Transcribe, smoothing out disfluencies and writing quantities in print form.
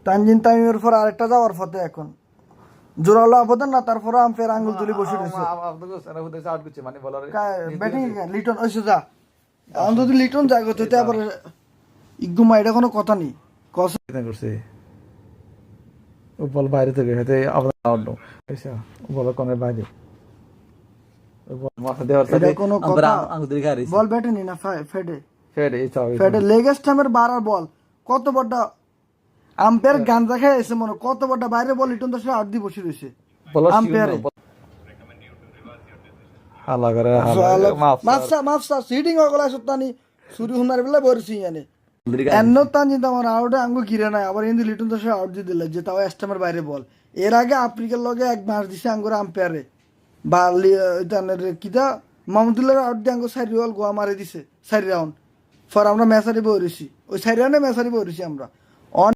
তানজিন তামিমের পর আরেকটা যাওয়ার পথে এখন জোরালো আবেদন না, তারপরে আম্পায়ার আঙ্গুল তুলি বসে রয়েছে ব্যাটিং লিটন ওই যা অন্তত লিটন জায়গা হতে আবার ইগুমা, এটা কোনো কথা নেই। করছে বল বাইরে থেকে হয়তো আপনার আউট বল কোনের বাইরে এটা কোনো কথা? বল ব্যাটে নি না ফেডে ফেডে লেগ স্টাম্পের বাড়ার বল কত বড়টা আম্পায়ার গাঞ্জা খেয়ে এসে মনে কত বড়টা বাইরে বল লিটন দাস আউট দিয়ে বসে রয়েছে আম্পায়ারে। মাফসা সিটিং ওগুলা সত্তানি শুরু হুনার বেলা বরছি জানে এন্ন তানজিন আমার আউটে আঙ্গু ঘিরে নাই, আবার কিন্তু লিটন দাস আউট দিয়ে দিলে যে তাও স্টাম্পের বাইরে বল। এর আগে আফ্রিকার লগে এক ম্যাচ দিছে আঙ্গুর আম্পায়ারে বা কিতা মাহমুদুল্লাহ আউট দিয়ে আঙ্গুর 4 বল গোয়া মারে দিছে 4 রাউন্ড। ফর আমরা ম্যাচ হারি বইছি, ওই 4 রাউন্ডে ম্যাচ হারি বইছি আমরা।